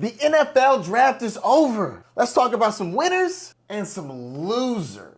The NFL draft is over. Let's talk about some winners and some losers.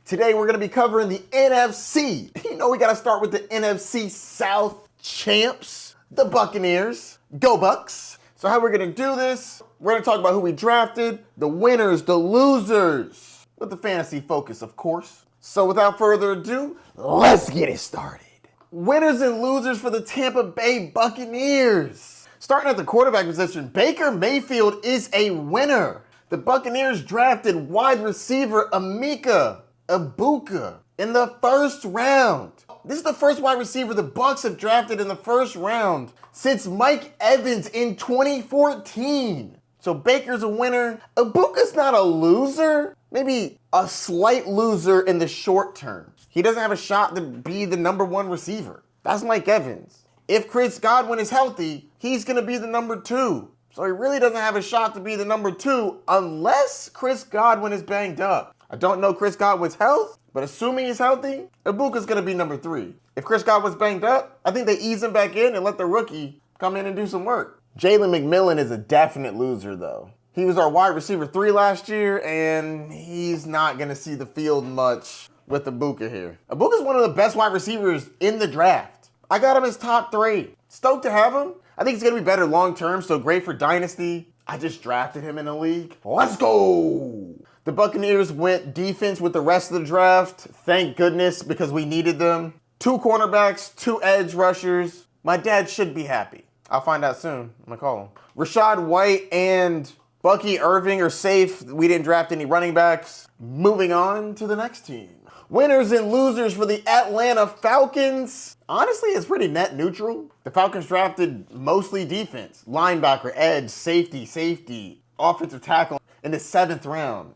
Today we're going to be covering the NFC. You know we got to start with the NFC South champs, the Buccaneers. Go Bucks. So how we're going to do this, we're going to talk about who we drafted, the winners, the losers, with the fantasy focus, of course. So without further ado, let's get it started. Winners and losers for the Tampa Bay Buccaneers. Starting at the quarterback position, Baker Mayfield is a winner. The Buccaneers drafted wide receiver Emeka Egbuka in the first round. This is the first wide receiver the Bucs have drafted in the first round since Mike Evans in 2014. So Baker's a winner. Egbuka's not a loser, maybe a slight loser in the short term. He doesn't have a shot to be the number one receiver. That's Mike Evans. If Chris Godwin is healthy, he's going to be the number two. So he really doesn't have a shot to be the number two unless Chris Godwin is banged up. I don't know Chris Godwin's health, but assuming he's healthy, Egbuka's going to be number three. If Chris Godwin's banged up, I think they ease him back in and let the rookie come in and do some work. Jalen McMillan is a definite loser, though. He was our wide receiver 3 last year, and he's not going to see the field much with Egbuka here. Egbuka's one of the best wide receivers in the draft. I got him as top 3. Stoked to have him. I think he's going to be better long-term, so great for dynasty. I just drafted him in the league. Let's go! The Buccaneers went defense with the rest of the draft. Thank goodness, because we needed them. 2 cornerbacks, 2 edge rushers. My dad should be happy. I'll find out soon. I'm going to call him. Rashad White and Bucky Irving are safe. We didn't draft any running backs. Moving on to the next team. Winners and losers for the Atlanta Falcons. Honestly, it's pretty net neutral. The Falcons drafted mostly defense. Linebacker, edge, safety, offensive tackle in the 7th round.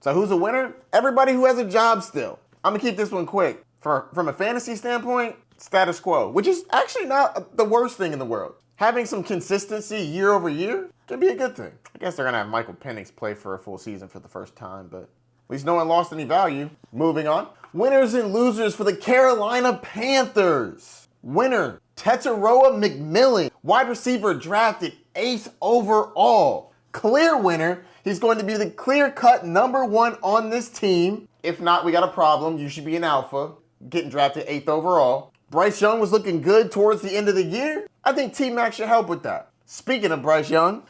So who's a winner? Everybody who has a job still. I'm going to keep this one quick. From a fantasy standpoint, status quo, which is actually not the worst thing in the world. Having some consistency year over year can be a good thing. I guess they're going to have Michael Penix play for a full season for the first time, but at least no one lost any value. Moving on. Winners and losers for the Carolina Panthers. Winner, Tetairoa McMillan. Wide receiver drafted 8th overall. Clear winner. He's going to be the clear-cut number 1 on this team. If not, we got a problem. You should be an alpha. Getting drafted 8th overall. Bryce Young was looking good towards the end of the year. I think T-Mac should help with that. Speaking of Bryce Young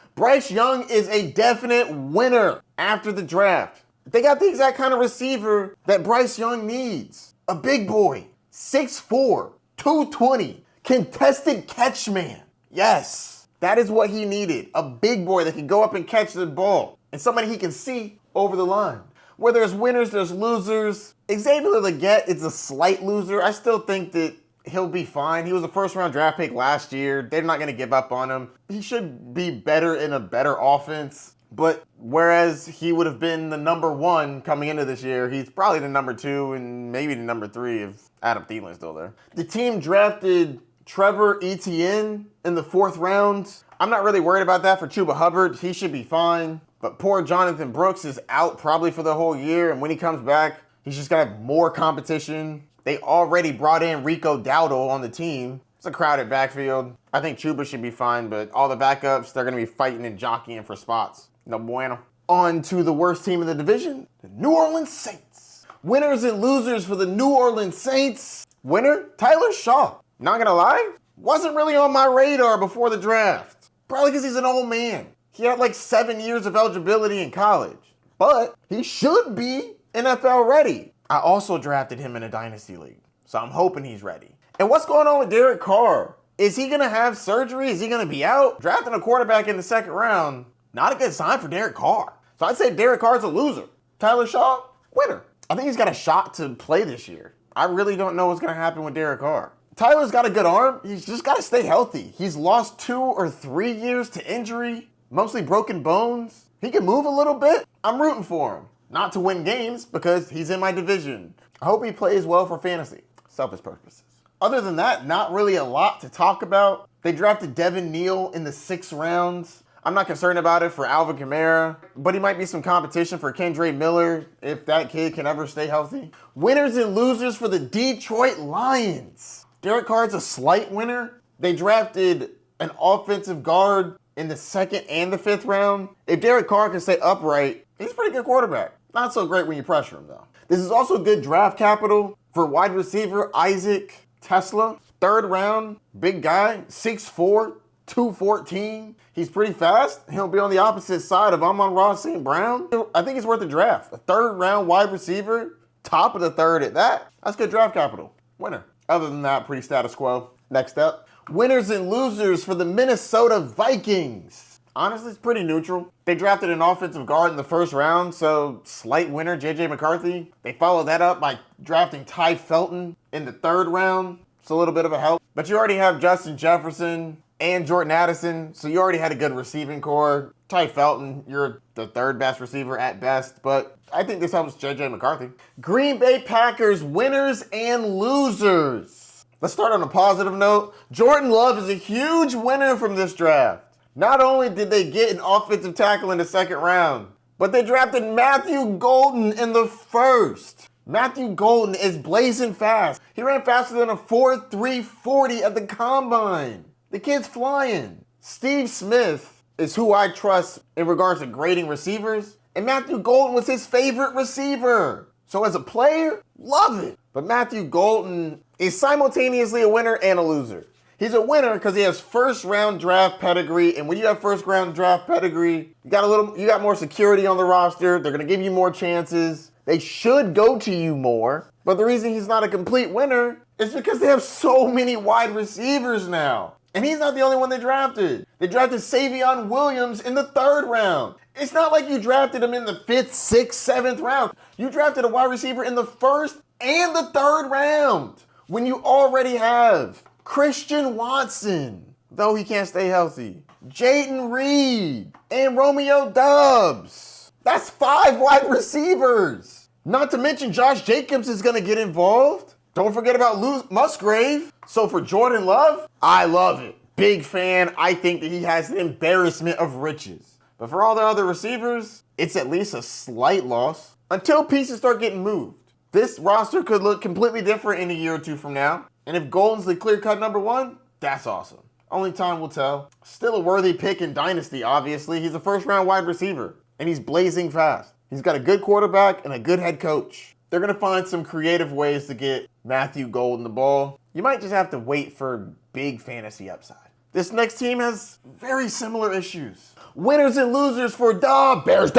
is a definite winner after the draft. They got the exact kind of receiver that Bryce Young needs. A big boy, 6'4", 220, contested catch man. Yes, that is what he needed. A big boy that can go up and catch the ball. And somebody he can see over the line. Where there's winners, there's losers. Xavier Legette is a slight loser. I still think that he'll be fine. He was a first-round draft pick last year. They're not going to give up on him. He should be better in a better offense. But whereas he would have been the number 1 coming into this year, he's probably the number 2 and maybe the number 3 if Adam Thielen's still there. The team drafted Trevor Etienne in the 4th round. I'm not really worried about that for Chuba Hubbard. He should be fine. But poor Jonathan Brooks is out probably for the whole year. And when he comes back, he's just going to have more competition. They already brought in Rico Dowdle on the team. It's a crowded backfield. I think Chuba should be fine, but all the backups, they're going to be fighting and jockeying for spots. No bueno. On to the worst team in the division, the New Orleans Saints. Winners and losers for the New Orleans Saints. Winner, Tyler Shaw. Not gonna lie, wasn't really on my radar before the draft. Probably because he's an old man. He had like 7 years of eligibility in college. But he should be NFL ready. I also drafted him in a dynasty league, so I'm hoping he's ready. And what's going on with Derek Carr? Is he gonna have surgery? Is he gonna be out? Drafting a quarterback in the 2nd round, not a good sign for Derek Carr. So I'd say Derek Carr's a loser. Tyler Shaw, winner. I think he's got a shot to play this year. I really don't know what's going to happen with Derek Carr. Tyler's got a good arm. He's just got to stay healthy. He's lost 2 or 3 years to injury, mostly broken bones. He can move a little bit. I'm rooting for him. Not to win games because he's in my division. I hope he plays well for fantasy. Selfish purposes. Other than that, not really a lot to talk about. They drafted Devin Neal in the 6th round. I'm not concerned about it for Alvin Kamara, but he might be some competition for Kendre Miller if that kid can ever stay healthy. Winners and losers for the Detroit Lions. Derek Carr's a slight winner. They drafted an offensive guard in the second and the fifth round. If Derek Carr can stay upright, he's a pretty good quarterback. Not so great when you pressure him, though. This is also good draft capital for wide receiver Isaac Tesla. Third round, big guy, 6'4", 214. He's pretty fast. He'll be on the opposite side of Amon-Ra St. Brown. I think it's worth a draft. A third round wide receiver, top of the third at that. That's good draft capital. Winner. Other than that, pretty status quo. Next up, winners and losers for the Minnesota Vikings. Honestly, it's pretty neutral. They drafted an offensive guard in the first round, so slight winner, J.J. McCarthy. They followed that up by drafting Ty Felton in the third round. It's a little bit of a help. But you already have Justin Jefferson and Jordan Addison, so you already had a good receiving core. Ty Felton, you're the third best receiver at best, but I think this helps J.J. McCarthy. Green Bay Packers winners and losers. Let's start on a positive note. Jordan Love is a huge winner from this draft. Not only did they get an offensive tackle in the second round, but they drafted Matthew Golden in the first. Matthew Golden is blazing fast. He ran faster than a 4.3 40 at the combine. The kid's flying. Steve Smith is who I trust in regards to grading receivers, and Matthew Golden was his favorite receiver. So as a player, love it. But Matthew Golden is simultaneously a winner and a loser. He's a winner because he has first-round draft pedigree, and when you have first-round draft pedigree, you got more security on the roster. They're going to give you more chances. They should go to you more. But the reason he's not a complete winner is because they have so many wide receivers now. And he's not the only one they drafted. They drafted Savion Williams in the third round. It's not like you drafted him in the 5th, 6th, 7th round. You drafted a wide receiver in the first and the third round when you already have Christian Watson, though he can't stay healthy, Jayden Reed, and Romeo Doubs. That's 5 wide receivers. Not to mention Josh Jacobs is going to get involved. Don't forget about Musgrave. So for Jordan Love, I love it. Big fan. I think that he has the embarrassment of riches. But for all the other receivers, it's at least a slight loss until pieces start getting moved. This roster could look completely different in a year or two from now. And if Golden's the clear-cut number 1, that's awesome. Only time will tell. Still a worthy pick in Dynasty, obviously. He's a first-round wide receiver, and he's blazing fast. He's got a good quarterback and a good head coach. They're going to find some creative ways to get Matthew Golden the ball. You might just have to wait for big fantasy upside. This next team has very similar issues. Winners and losers for the Bears.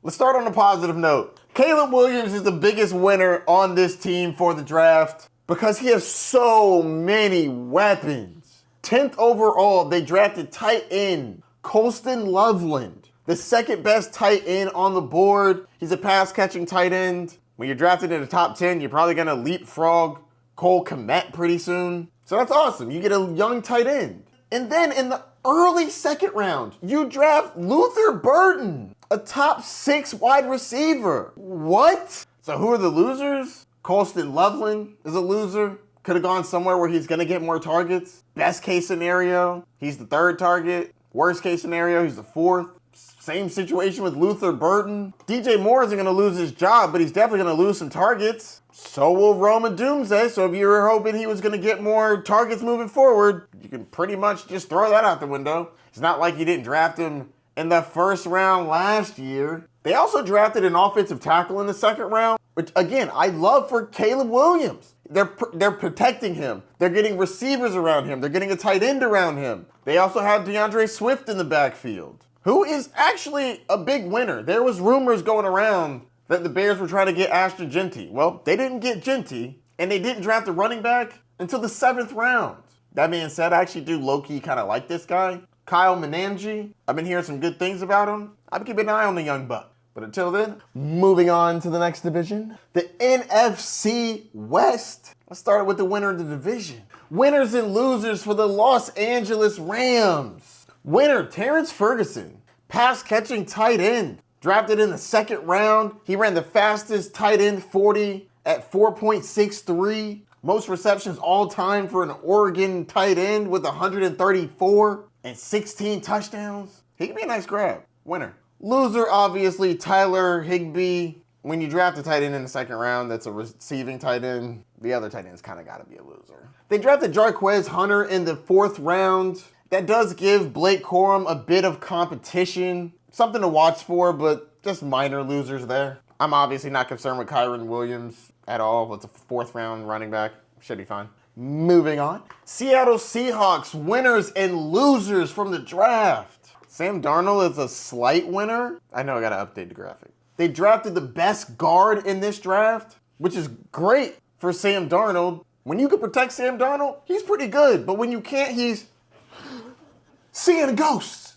Let's start on a positive note. Caleb Williams is the biggest winner on this team for the draft because he has so many weapons. 10th overall, they drafted tight end Colston Loveland, the second best tight end on the board. He's a pass-catching tight end. When you're drafted in the top 10, you're probably going to leapfrog Cole Kmet pretty soon. So that's awesome. You get a young tight end. And then in the early second round, you draft Luther Burden, a top 6 wide receiver. What? So who are the losers? Colston Loveland is a loser. Could have gone somewhere where he's going to get more targets. Best case scenario, he's the 3rd target. Worst case scenario, he's the 4th. Same situation with Luther Burden. DJ Moore isn't going to lose his job, but he's definitely going to lose some targets. So will Roma Doomsday. So if you were hoping he was going to get more targets moving forward, you can pretty much just throw that out the window. It's not like you didn't draft him in the first round last year. They also drafted an offensive tackle in the second round, which again, I love for Caleb Williams. They're protecting him. They're getting receivers around him. They're getting a tight end around him. They also have DeAndre Swift in the backfield, who is actually a big winner. There was rumors going around that the Bears were trying to get Ashton Genty. Well, they didn't get Genty, and they didn't draft a running back until the 7th round. That being said, I actually do low-key kind of like this guy. Kyle Menangi, I've been hearing some good things about him. I'm keeping an eye on the young buck. But until then, moving on to the next division, the NFC West. Let's start with the winner of the division. Winners and losers for the Los Angeles Rams. Winner, Terrence Ferguson, pass-catching tight end. Drafted in the 2nd round. He ran the fastest tight end 40 at 4.63. Most receptions all time for an Oregon tight end with 134 and 16 touchdowns. He can be a nice grab. Winner. Loser, obviously, Tyler Higbee. When you draft a tight end in the 2nd round, that's a receiving tight end. The other tight end's kind of got to be a loser. They drafted Jarquez Hunter in the 4th round. That does give Blake Corum a bit of competition, something to watch for, but just minor losers there. I'm obviously not concerned with Kyron Williams at all. It's a 4th round running back. Should be fine. Moving on. Seattle Seahawks, winners and losers from the draft. Sam Darnold is a slight winner. I know I gotta update the graphic. They drafted the best guard in this draft, which is great for Sam Darnold. When you can protect Sam Darnold, he's pretty good. But when you can't, he's seeing ghosts.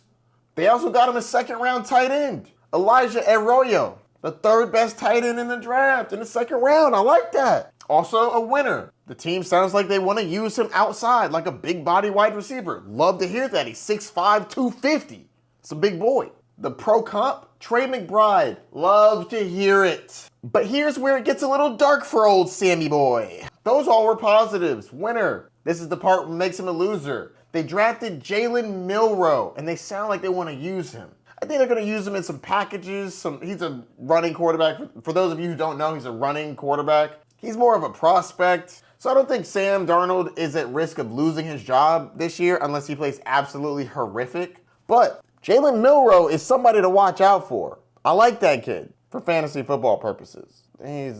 They also got him a 2nd round tight end, Elijah Arroyo, the 3rd best tight end in the draft in the 2nd round. I like that. Also a winner. The team sounds like they want to use him outside like a big body wide receiver. Love to hear that. He's 6'5", 250. It's a big boy. The pro comp, Trey McBride. Love to hear it. But here's where it gets a little dark for old Sammy boy. Those all were positives. Winner. This is the part that makes him a loser. They drafted Jalen Milroe, and they sound like they want to use him. I think they're going to use him in some packages. He's a running quarterback. For those of you who don't know, he's a running quarterback. He's more of a prospect. So I don't think Sam Darnold is at risk of losing his job this year unless he plays absolutely horrific. But Jalen Milroe is somebody to watch out for. I like that kid for fantasy football purposes. He's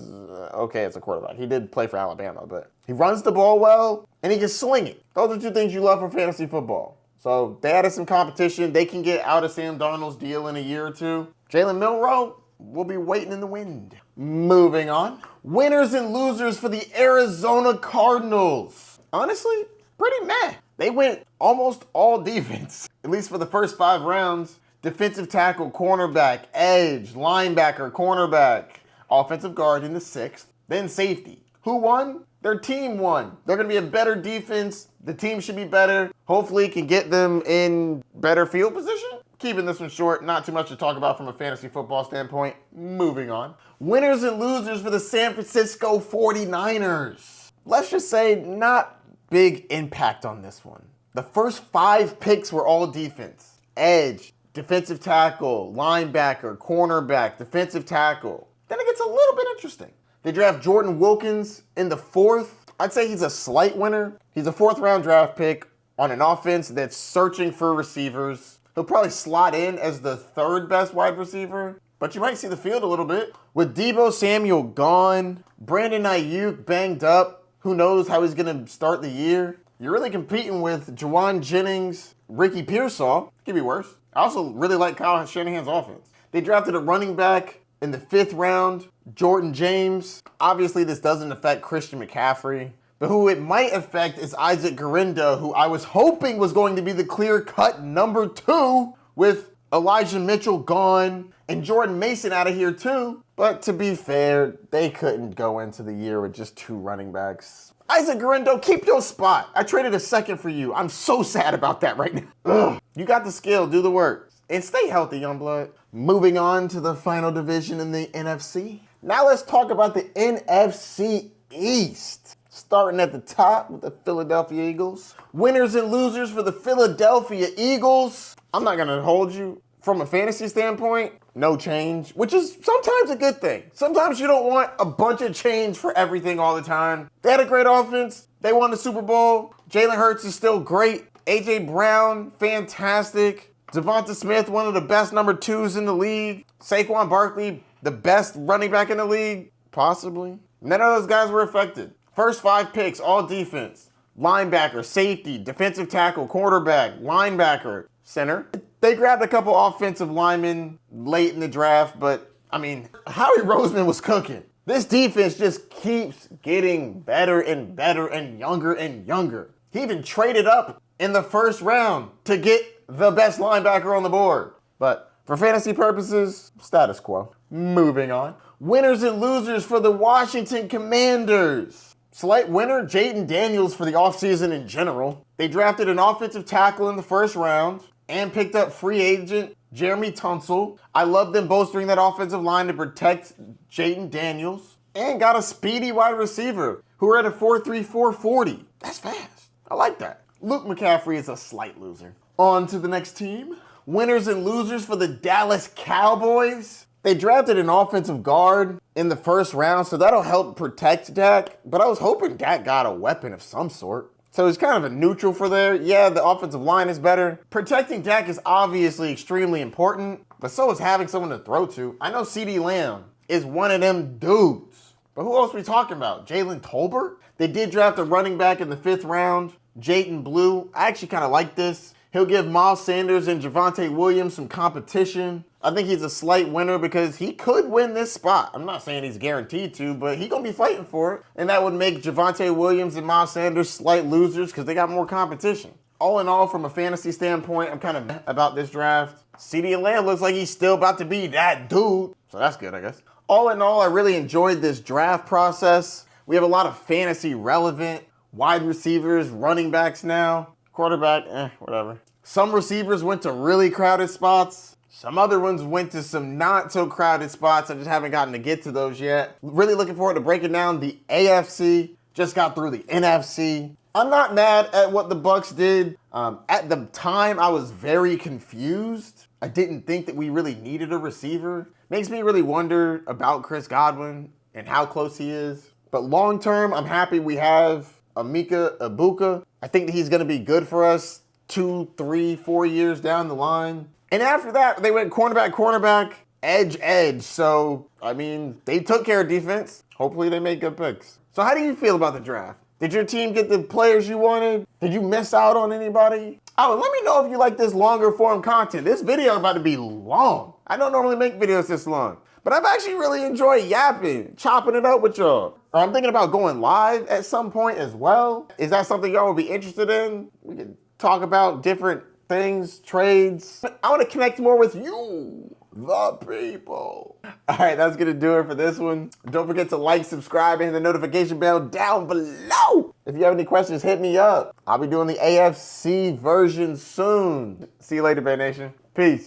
okay as a quarterback. He did play for Alabama, but he runs the ball well and he can sling it. Those are 2 things you love for fantasy football. So they added some competition. They can get out of Sam Darnold's deal in a year or 2. Jalen Milroe will be waiting in the wind. Moving on. Winners and losers for the Arizona Cardinals. Honestly, pretty meh. They went almost all defense, at least for the first 5 rounds. Defensive tackle, cornerback, edge, linebacker, cornerback, offensive guard in the 6th, then safety. Who won? Their team won. They're going to be a better defense. The team should be better. Hopefully can get them in better field position. Keeping this one short, not too much to talk about from a fantasy football standpoint. Moving on. Winners and losers for the San Francisco 49ers. Let's just say not big impact on this one. The first 5 picks were all defense. Edge, defensive tackle, linebacker, cornerback, defensive tackle. Then it gets a little bit interesting. They draft Jordan Wilkins in the 4th. I'd say he's a slight winner. He's a 4th round draft pick on an offense that's searching for receivers. He'll probably slot in as the 3rd best wide receiver, but you might see the field a little bit. With Deebo Samuel gone, Brandon Ayuk banged up, who knows how he's going to start the year. You're really competing with Juwan Jennings, Ricky Pearsall. Could be worse. I also really like Kyle Shanahan's offense. They drafted a running back in the 5th round, Jordan James. Obviously, this doesn't affect Christian McCaffrey, but who it might affect is Isaac Guerendo, who I was hoping was going to be the clear-cut number 2 with Elijah Mitchell gone and Jordan Mason out of here too. But to be fair, they couldn't go into the year with just 2 running backs. Isaac Guerendo, keep your spot. I traded a 2nd for you. I'm so sad about that right now. Ugh. You got the skill, do the work. And stay healthy, young blood. Moving on to the final division in the NFC. Now let's talk about the NFC East. Starting at the top with the Philadelphia Eagles. Winners and losers for the Philadelphia Eagles. I'm not going to hold you. From a fantasy standpoint, no change, which is sometimes a good thing. Sometimes you don't want a bunch of change for everything all the time. They had a great offense. They won the Super Bowl. Jalen Hurts is still great. A.J. Brown, fantastic. Devonta Smith, one of the best number 2s in the league. Saquon Barkley, the best running back in the league, possibly. None of those guys were affected. First 5 picks, all defense. Linebacker, safety, defensive tackle, quarterback, linebacker, center. They grabbed a couple offensive linemen late in the draft, but, I mean, Howie Roseman was cooking. This defense just keeps getting better and better and younger. He even traded up in the 1st round to get the best linebacker on the board. But for fantasy purposes, status quo. Moving on. Winners and losers for the Washington Commanders. Slight winner, Jaden Daniels for the offseason in general. They drafted an offensive tackle in the 1st round and picked up free agent Jeremy Tunsil. I love them bolstering that offensive line to protect Jaden Daniels. And got a speedy wide receiver who ran a 4.3 4.40. That's fast. I like that. Luke McCaffrey is a slight loser. On to the next team. Winners and losers for the Dallas Cowboys. They drafted an offensive guard in the 1st round, so that'll help protect Dak. But I was hoping Dak got a weapon of some sort. So he's kind of a neutral for there. Yeah, the offensive line is better. Protecting Dak is obviously extremely important, but so is having someone to throw to. I know CeeDee Lamb is one of them dudes. But who else are we talking about? Jalen Tolbert? They did draft a running back in the 5th round, Jayden Blue. I actually kind of like this. He'll give Miles Sanders and Javonte Williams some competition. I think he's a slight winner because he could win this spot. I'm not saying he's guaranteed to, but he's going to be fighting for it. And that would make Javonte Williams and Miles Sanders slight losers because they got more competition. All in all, from a fantasy standpoint, I'm kind of about this draft. CeeDee Lamb looks like he's still about to be that dude. So that's good, I guess. All in all, I really enjoyed this draft process. We have a lot of fantasy relevant wide receivers, running backs now. Quarterback, whatever. Some receivers went to really crowded spots. Some other ones went to some not so crowded spots. I just haven't gotten to get to those yet. Really looking forward to breaking down the AFC. Just got through the NFC. I'm not mad at what the Bucs did. At the time, I was very confused. I didn't think that we really needed a receiver. Makes me really wonder about Chris Godwin and how close he is. But long term, I'm happy we have Emeka Egbuka. I think that he's going to be good for us 2, 3, 4 years down the line. And after that, they went cornerback, edge. So, I mean, they took care of defense. Hopefully they make good picks. So how do you feel about the draft? Did your team get the players you wanted? Did you miss out on anybody? Oh, let me know if you like this longer form content. This video is about to be long. I don't normally make videos this long, but I've actually really enjoyed yapping, chopping it up with y'all. I'm thinking about going live at some point as well. Is that something y'all would be interested in? We can talk about different things, trades. I want to connect more with you, the people. All right, that's going to do it for this one. Don't forget to like, subscribe, and hit the notification bell down below. If you have any questions, hit me up. I'll be doing the AFC version soon. See you later, Bay Nation. Peace.